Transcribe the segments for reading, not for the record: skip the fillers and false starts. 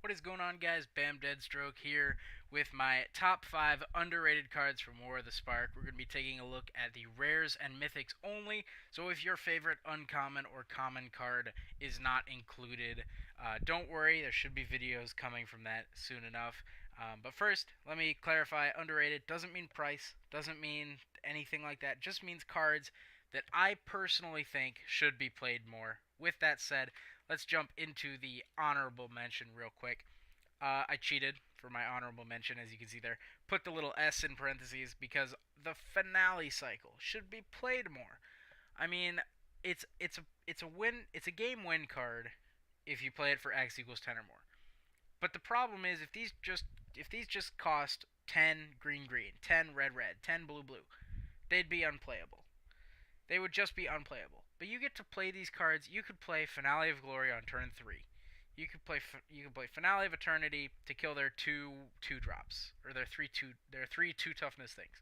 What is going on, guys? Bam Deadstroke here with my top 5 underrated cards from War of the Spark. We're going to be taking a look at the rares and mythics only, so if your favorite uncommon or common card is not included, don't worry, there should be videos coming from that soon enough. But first, let me clarify, underrated doesn't mean price, doesn't mean anything like that, just means cards that I personally think should be played more. With that said, let's jump into the honorable mention real quick. I cheated for my honorable mention, as you can see there. Put the little S in parentheses because the finale cycle should be played more. I mean, it's a game win card if you play it for X equals 10 or more. But the problem is if these just cost 10 green green, 10 red red, 10 blue blue, they'd be unplayable. They would just be unplayable. But you get to play these cards. You could play Finale of Glory on turn 3. You could play Finale of Eternity to kill their two drops, or their three two toughness things.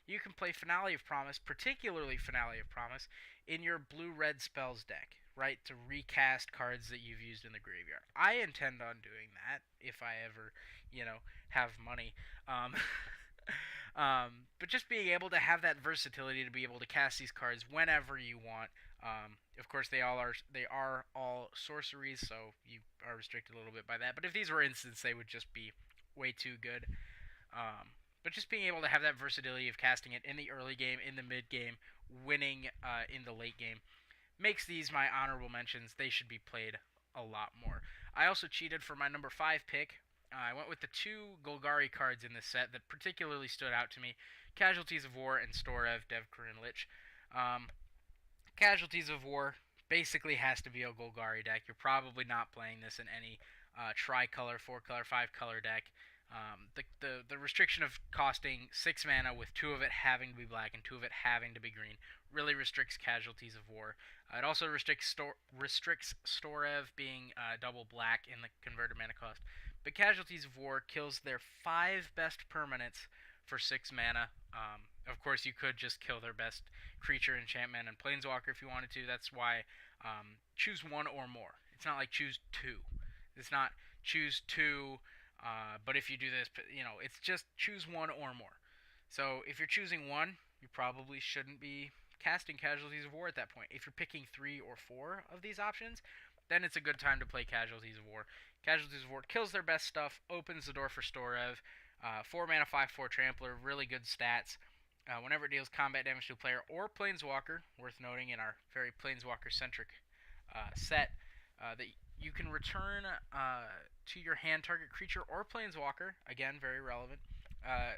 You can play Finale of Promise, particularly Finale of Promise, in your blue-red spells deck, right, to recast cards that you've used in the graveyard. I intend on doing that if I ever, have money. But just being able to have that versatility to be able to cast these cards whenever you want. Of course, they are all sorceries, so you are restricted a little bit by that. But if these were instants, they would just be way too good. But just being able to have that versatility of casting it in the early game, in the mid game, winning in the late game, makes these my honorable mentions. They should be played a lot more. I also cheated for my number 5 pick. I went with the 2 Golgari cards in this set that particularly stood out to me. Casualties of War and Storev, Devkarin Lich. Casualties of War basically has to be a Golgari deck. You're probably not playing this in any tricolor, 4-color, 5-color deck. The restriction of costing 6 mana with 2 of it having to be black and 2 of it having to be green really restricts Casualties of War. It also restricts Storev being double black in the converted mana cost. But Casualties of War kills their 5 best permanents for 6 mana. Of course, you could just kill their best creature, enchantment, and planeswalker if you wanted to. That's why choose 1 or more. It's not like choose 2. It's not choose 2, but if you do this, it's just choose 1 or more. So if you're choosing 1, you probably shouldn't be casting Casualties of War at that point. If you're picking 3 or 4 of these options, then it's a good time to play Casualties of War. Casualties of War kills their best stuff, opens the door for Storev. 4 mana, 5/4 Trampler, really good stats. Whenever it deals combat damage to a player or planeswalker, worth noting in our very planeswalker-centric set, that you can return to your hand target creature or planeswalker, again, very relevant.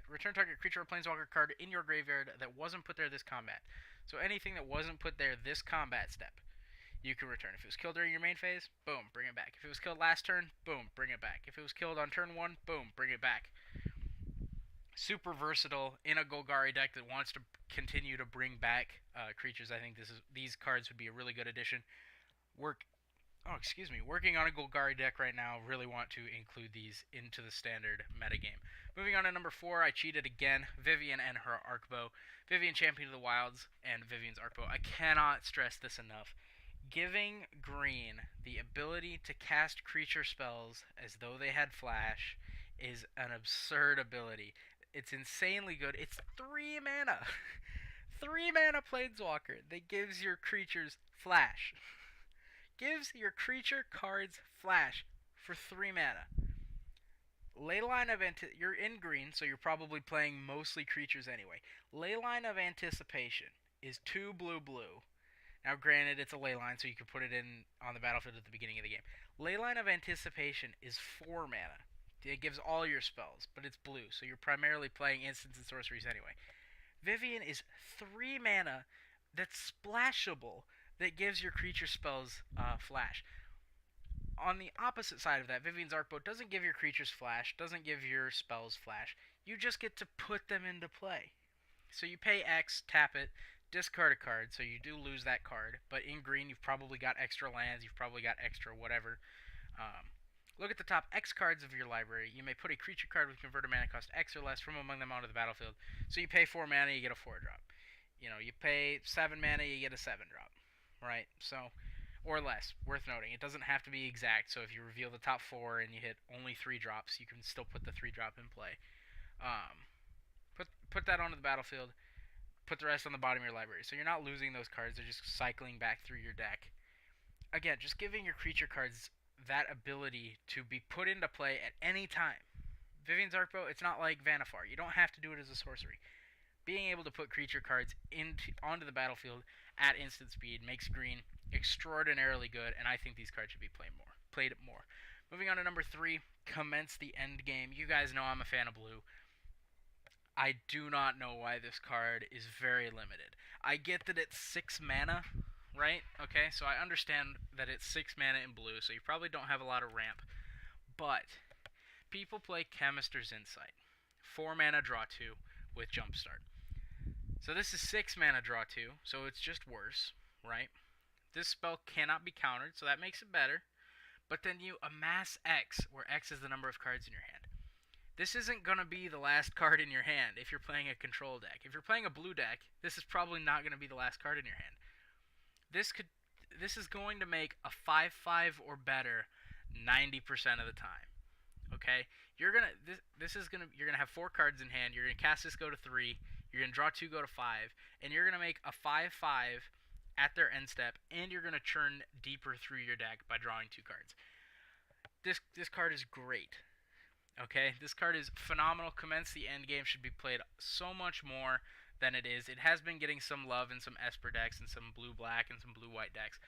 Return target creature or planeswalker card in your graveyard that wasn't put there this combat. So anything that wasn't put there this combat step, you can return. If it was killed during your main phase, boom, bring it back. If it was killed last turn, boom, bring it back. If it was killed on turn 1, boom, bring it back. Super versatile in a Golgari deck that wants to continue to bring back creatures. I think these cards would be a really good addition. Working on a Golgari deck right now. Really want to include these into the standard metagame. Moving on to number 4, I cheated again. Vivien and her Arcbow. Vivien, Champion of the Wilds, and Vivien's Arcbow. I cannot stress this enough. Giving green the ability to cast creature spells as though they had flash is an absurd ability. It's insanely good. It's 3 mana. 3 mana Planeswalker that gives your creatures flash. Gives your creature cards flash for 3 mana. Leyline of you're in green, so you're probably playing mostly creatures anyway. Leyline of Anticipation is 2 blue blue. Now, granted, it's a Leyline, so you can put it in on the battlefield at the beginning of the game. Leyline of Anticipation is 4 mana. It gives all your spells, but it's blue, so you're primarily playing instants and sorceries anyway. Vivien is 3 mana that's splashable, that gives your creature spells flash. On the opposite side of that, Vivien's Arcbow doesn't give your creatures flash, doesn't give your spells flash. You just get to put them into play. So you pay X, tap it, discard a card, so you do lose that card. But in green, you've probably got extra lands, you've probably got extra whatever. Look at the top X cards of your library. You may put a creature card with converted mana cost X or less from among them onto the battlefield. So you pay 4 mana, you get a 4 drop. You pay 7 mana, you get a 7 drop. Right? So or less. Worth noting, it doesn't have to be exact. So if you reveal the top 4 and you hit only 3 drops, you can still put the 3 drop in play. Put that onto the battlefield. Put the rest on the bottom of your library. So you're not losing those cards. They're just cycling back through your deck. Again, just giving your creature cards that ability to be put into play at any time. Vivian's Arcbow, it's not like Vannifar. You don't have to do it as a sorcery. Being able to put creature cards onto the battlefield at instant speed makes green extraordinarily good, and I think these cards should be played more. Moving on to number 3, Commence the End Game. You guys know I'm a fan of blue. I do not know why this card is very limited. I get that it's 6 mana, right? Okay, so I understand that it's 6 mana in blue, so you probably don't have a lot of ramp. But people play Chemist's Insight. 4 mana, draw 2 with Jumpstart. So this is 6 mana, draw 2, so it's just worse, right? This spell cannot be countered, so that makes it better. But then you amass X, where X is the number of cards in your hand. This isn't going to be the last card in your hand if you're playing a control deck. If you're playing a blue deck, this is probably not going to be the last card in your hand. This is going to make a 5/5 or better 90% of the time. Okay? You're going to have 4 cards in hand. You're going to cast this, go to 3. You're going to draw 2, go to 5, and you're going to make a 5/5 at their end step, and you're going to churn deeper through your deck by drawing 2 cards. This card is great. Okay, this card is phenomenal. Commence the End Game should be played so much more than it is. It has been getting some love in some Esper decks and some blue-black and some blue-white decks.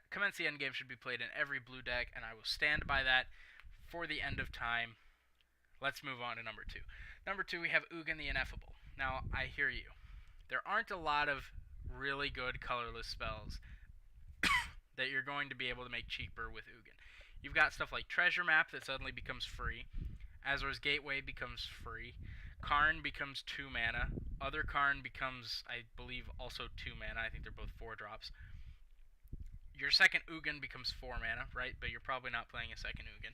Commence the End Game should be played in every blue deck, and I will stand by that for the end of time. Let's move on to number 2. Number 2, we have Ugin the Ineffable. Now, I hear you. There aren't a lot of really good colorless spells that you're going to be able to make cheaper with Ugin. You've got stuff like Treasure Map that suddenly becomes free. Azor's Gateway becomes free. Karn becomes 2 mana. Other Karn becomes, I believe, also 2 mana. I think they're both 4 drops. Your second Ugin becomes 4 mana, right? But you're probably not playing a second Ugin.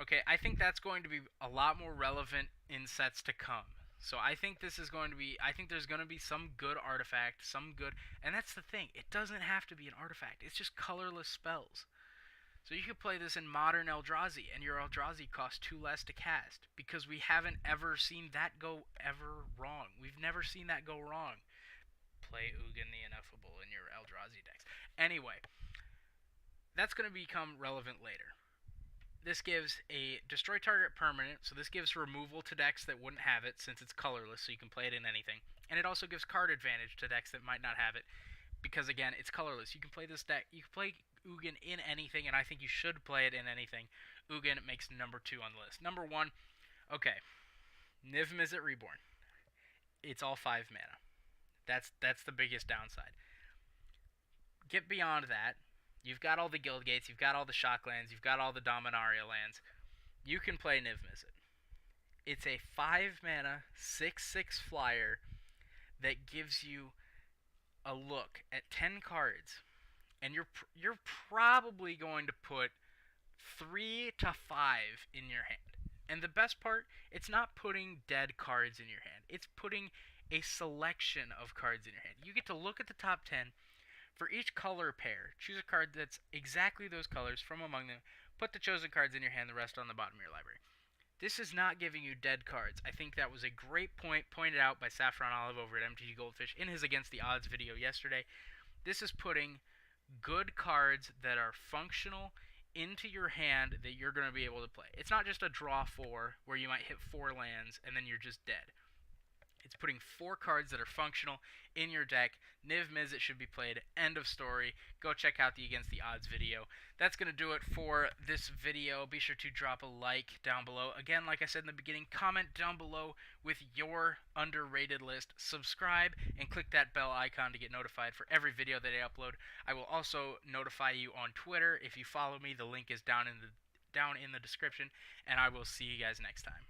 Okay, I think that's going to be a lot more relevant in sets to come. So I think this is going to be, I think there's going to be some good artifact, and that's the thing. It doesn't have to be an artifact. It's just colorless spells. So you could play this in Modern Eldrazi, and your Eldrazi costs 2 less to cast, because we haven't ever seen that go ever wrong. We've never seen that go wrong. Play Ugin the Ineffable in your Eldrazi decks. Anyway, that's going to become relevant later. This gives a destroy target permanent, so this gives removal to decks that wouldn't have it, since it's colorless, so you can play it in anything. And it also gives card advantage to decks that might not have it, because again, it's colorless. You can play this deck, you can play Ugin in anything, and I think you should play it in anything. Ugin makes number 2 on the list. Number 1, okay, Niv-Mizzet Reborn. It's all 5 mana. That's the biggest downside. Get beyond that. You've got all the Guild Gates, you've got all the Shocklands, you've got all the Dominaria lands. You can play Niv-Mizzet. It's a 5 mana, 6/6 flyer that gives you a look at 10 cards, and you're probably going to put 3 to 5 in your hand. And the best part, it's not putting dead cards in your hand. It's putting a selection of cards in your hand. You get to look at the top 10. For each color pair, choose a card that's exactly those colors from among them. Put the chosen cards in your hand, the rest on the bottom of your library. This is not giving you dead cards. I think that was a great point pointed out by Saffron Olive over at MTG Goldfish in his Against the Odds video yesterday. This is putting good cards that are functional into your hand that you're going to be able to play. It's not just a draw 4 where you might hit 4 lands and then you're just dead. It's putting 4 cards that are functional in your deck. Niv-Mizzet should be played. End of story. Go check out the Against the Odds video. That's going to do it for this video. Be sure to drop a like down below. Again, like I said in the beginning, comment down below with your underrated list. Subscribe and click that bell icon to get notified for every video that I upload. I will also notify you on Twitter. If you follow me, the link is down in the description. And I will see you guys next time.